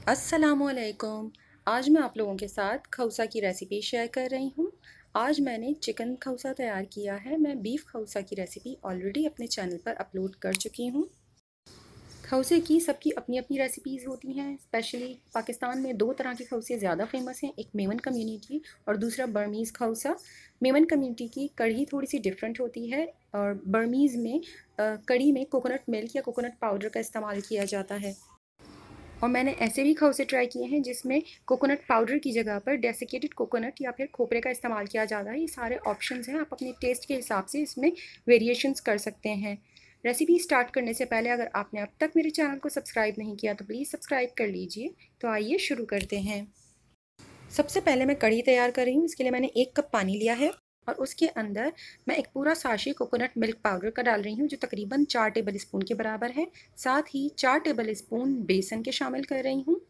अस्सलामुअलैकुम। आज मैं आप लोगों के साथ खौसा की रेसिपी शेयर कर रही हूँ। आज मैंने चिकन खौसा तैयार किया है। मैं बीफ खौसा की रेसिपी ऑलरेडी अपने चैनल पर अपलोड कर चुकी हूँ। खौसे की सबकी अपनी अपनी रेसिपीज़ होती हैं। स्पेशली पाकिस्तान में दो तरह के खौसे ज़्यादा फेमस हैं, एक मेमन कम्युनिटी और दूसरा बर्मीज़ खौसा। मेमन कम्युनिटी की कढ़ी थोड़ी सी डिफरेंट होती है और बर्मीज़ में कढ़ी में कोकोनट मिल्क या कोकोनट पाउडर का इस्तेमाल किया जाता है। और मैंने ऐसे भी खौसे ट्राई किए हैं जिसमें कोकोनट पाउडर की जगह पर डेसिकेटेड कोकोनट या फिर खोपरे का इस्तेमाल किया जाता है। ये सारे ऑप्शंस हैं, आप अपने टेस्ट के हिसाब से इसमें वेरिएशंस कर सकते हैं। रेसिपी स्टार्ट करने से पहले अगर आपने अब तक मेरे चैनल को सब्सक्राइब नहीं किया तो प्लीज़ सब्सक्राइब कर लीजिए। तो आइए शुरू करते हैं। सबसे पहले मैं कढ़ी तैयार कर रही हूँ। इसके लिए मैंने 1 कप पानी लिया है और उसके अंदर मैं एक पूरा साशे कोकोनट मिल्क पाउडर का डाल रही हूँ, जो तकरीबन 4 टेबल स्पून के बराबर है। साथ ही 4 टेबल स्पून बेसन के शामिल कर रही हूँ।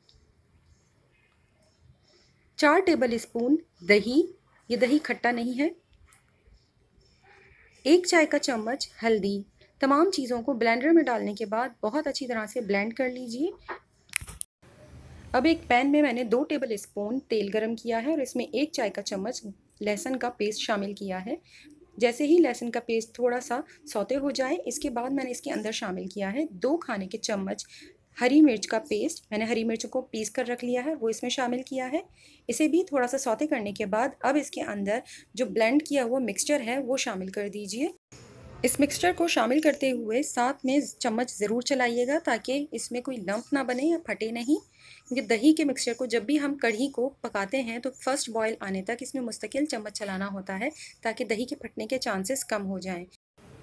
4 टेबल स्पून दही, ये दही खट्टा नहीं है। 1 चाय का चम्मच हल्दी। तमाम चीज़ों को ब्लेंडर में डालने के बाद बहुत अच्छी तरह से ब्लेंड कर लीजिए। अब एक पैन में मैंने 2 टेबल स्पून तेल गरम किया है और इसमें 1 चाय का चम्मच लहसुन का पेस्ट शामिल किया है। जैसे ही लहसुन का पेस्ट थोड़ा सा सौते हो जाए, इसके बाद मैंने इसके अंदर शामिल किया है 2 खाने के चम्मच हरी मिर्च का पेस्ट। मैंने हरी मिर्च को पीस कर रख लिया है, वो इसमें शामिल किया है। इसे भी थोड़ा सा सौते करने के बाद अब इसके अंदर जो ब्लेंड किया हुआ मिक्सचर है वो शामिल कर दीजिए। इस मिक्सचर को शामिल करते हुए साथ में चम्मच ज़रूर चलाइएगा ताकि इसमें कोई लंप ना बने या फटे नहीं, क्योंकि दही के मिक्सचर को जब भी हम कढ़ी को पकाते हैं तो फर्स्ट बॉयल आने तक इसमें मुस्तकिल चम्मच चलाना होता है ताकि दही के फटने के चांसेस कम हो जाएं।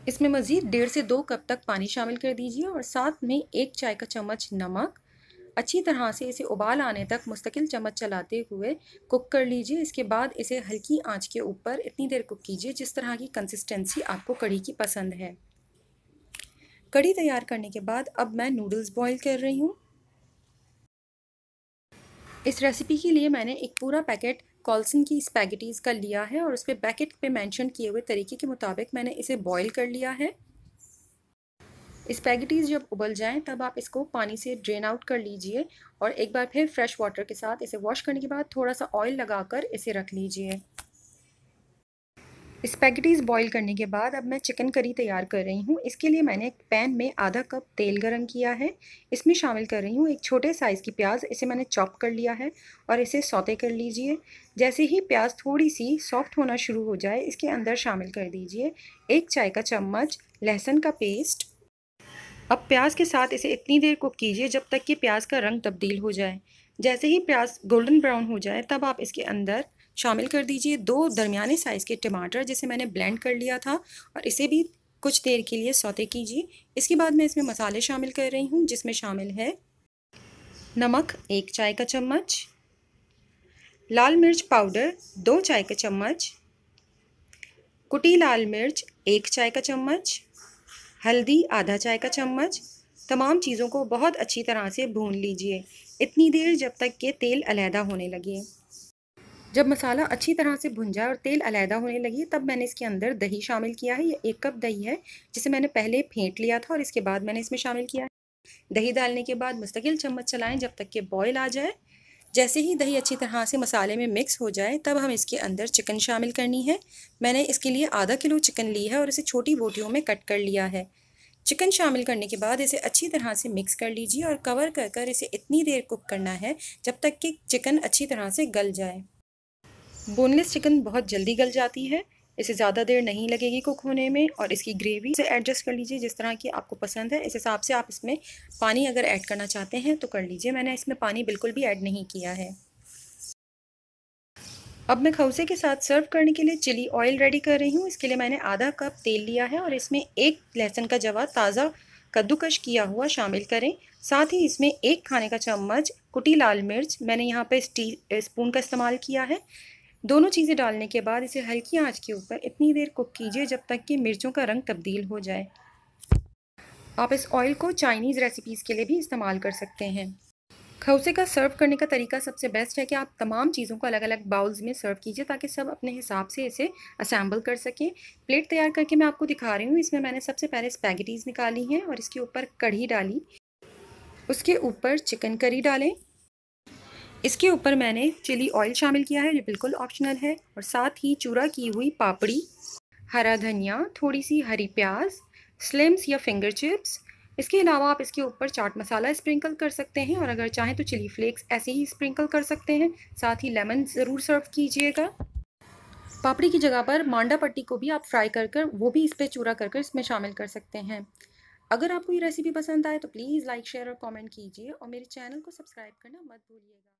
इसमें मज़ीद 1.5 से 2 कप तक पानी शामिल कर दीजिए और साथ में 1 चाय का चम्मच नमक। अच्छी तरह से इसे उबाल आने तक मुस्तकिल चम्मच चलाते हुए कुक कर लीजिए। इसके बाद इसे हल्की आंच के ऊपर इतनी देर कुक कीजिए जिस तरह की कंसिस्टेंसी आपको कढ़ी की पसंद है। कढ़ी तैयार करने के बाद अब मैं नूडल्स बॉईल कर रही हूँ। इस रेसिपी के लिए मैंने एक पूरा पैकेट कॉल्सन की स्पैगेटीज़ का लिया है और उस पर पैकेट पे मेंशन किए हुए तरीके के मुताबिक मैंने इसे बॉईल कर लिया है। स्पैगेटीज़ जब उबल जाएं तब आप इसको पानी से ड्रेन आउट कर लीजिए और एक बार फिर फ्रेश वाटर के साथ इसे वॉश करने के बाद थोड़ा सा ऑयल लगाकर इसे रख लीजिए। स्पैगेटीज़ बॉईल करने के बाद अब मैं चिकन करी तैयार कर रही हूँ। इसके लिए मैंने एक पैन में आधा कप तेल गरम किया है। इसमें शामिल कर रही हूँ एक छोटे साइज़ की प्याज। इसे मैंने चॉप कर लिया है और इसे सौते कर लीजिए। जैसे ही प्याज थोड़ी सी सॉफ्ट होना शुरू हो जाए, इसके अंदर शामिल कर दीजिए 1 चाय का चम्मच लहसुन का पेस्ट। अब प्याज के साथ इसे इतनी देर कुक कीजिए जब तक कि प्याज का रंग तब्दील हो जाए। जैसे ही प्याज गोल्डन ब्राउन हो जाए तब आप इसके अंदर शामिल कर दीजिए 2 दरमियाने साइज़ के टमाटर, जिसे मैंने ब्लेंड कर लिया था, और इसे भी कुछ देर के लिए सौते कीजिए। इसके बाद मैं इसमें मसाले शामिल कर रही हूँ, जिसमें शामिल है नमक 1 चाय का चम्मच, लाल मिर्च पाउडर 2 चाय का चम्मच, कुटी लाल मिर्च 1 चाय का चम्मच, हल्दी आधा चाय का चम्मच। तमाम चीज़ों को बहुत अच्छी तरह से भून लीजिए, इतनी देर जब तक कि तेल अलहदा होने लगे। जब मसाला अच्छी तरह से भुन जाए और तेल अलहदा होने लगी तब मैंने इसके अंदर दही शामिल किया है। ये 1 कप दही है जिसे मैंने पहले फेंट लिया था और इसके बाद मैंने इसमें शामिल किया है। दही डालने के बाद मुस्तकिल चम्मच चलाएं जब तक कि बॉयल आ जाए। जैसे ही दही अच्छी तरह से मसाले में मिक्स हो जाए तब हम इसके अंदर चिकन शामिल करनी है। मैंने इसके लिए आधा किलो चिकन ली है और इसे छोटी बोटियों में कट कर लिया है। चिकन शामिल करने के बाद इसे अच्छी तरह से मिक्स कर लीजिए और कवर कर कर इसे इतनी देर कुक करना है जब तक कि चिकन अच्छी तरह से गल जाए। बोनलेस चिकन बहुत जल्दी गल जाती है, इसे ज़्यादा देर नहीं लगेगी कुक होने में। और इसकी ग्रेवी से एडजस्ट कर लीजिए जिस तरह की आपको पसंद है। इस हिसाब से आप इसमें पानी अगर ऐड करना चाहते हैं तो कर लीजिए। मैंने इसमें पानी बिल्कुल भी ऐड नहीं किया है। अब मैं खौसे के साथ सर्व करने के लिए चिली ऑयल रेडी कर रही हूँ। इसके लिए मैंने आधा कप तेल लिया है और इसमें 1 लहसुन का जवा ताज़ा कद्दूकश किया हुआ शामिल करें। साथ ही इसमें 1 खाने का चम्मच कुटी लाल मिर्च, मैंने यहाँ पे स्पून का इस्तेमाल किया है। दोनों चीज़ें डालने के बाद इसे हल्की आंच के ऊपर इतनी देर कुक कीजिए जब तक कि मिर्चों का रंग तब्दील हो जाए। आप इस ऑयल को चाइनीज़ रेसिपीज़ के लिए भी इस्तेमाल कर सकते हैं। खौसे का सर्व करने का तरीका सबसे बेस्ट है कि आप तमाम चीज़ों को अलग अलग बाउल्स में सर्व कीजिए ताकि सब अपने हिसाब से इसे असेंबल कर सकें। प्लेट तैयार करके मैं आपको दिखा रही हूँ। इसमें मैंने सबसे पहले स्पैगेटीज़ निकाली हैं और इसके ऊपर कढ़ी डाली, उसके ऊपर चिकन करी डालें, इसके ऊपर मैंने चिली ऑयल शामिल किया है, जो बिल्कुल ऑप्शनल है, और साथ ही चूरा की हुई पापड़ी, हरा धनिया, थोड़ी सी हरी प्याज, स्लिम्स या फिंगर चिप्स। इसके अलावा आप इसके ऊपर चाट मसाला स्प्रिंकल कर सकते हैं, और अगर चाहें तो चिली फ्लेक्स ऐसे ही स्प्रिंकल कर सकते हैं। साथ ही लेमन ज़रूर सर्व कीजिएगा। पापड़ी की जगह पर मांडा पट्टी को भी आप फ्राई कर कर वो भी इस पर चूरा कर कर इसमें शामिल कर सकते हैं। अगर आपको ये रेसिपी पसंद आए तो प्लीज़ लाइक शेयर और कमेंट कीजिए, और मेरे चैनल को सब्सक्राइब करना मत भूलिएगा।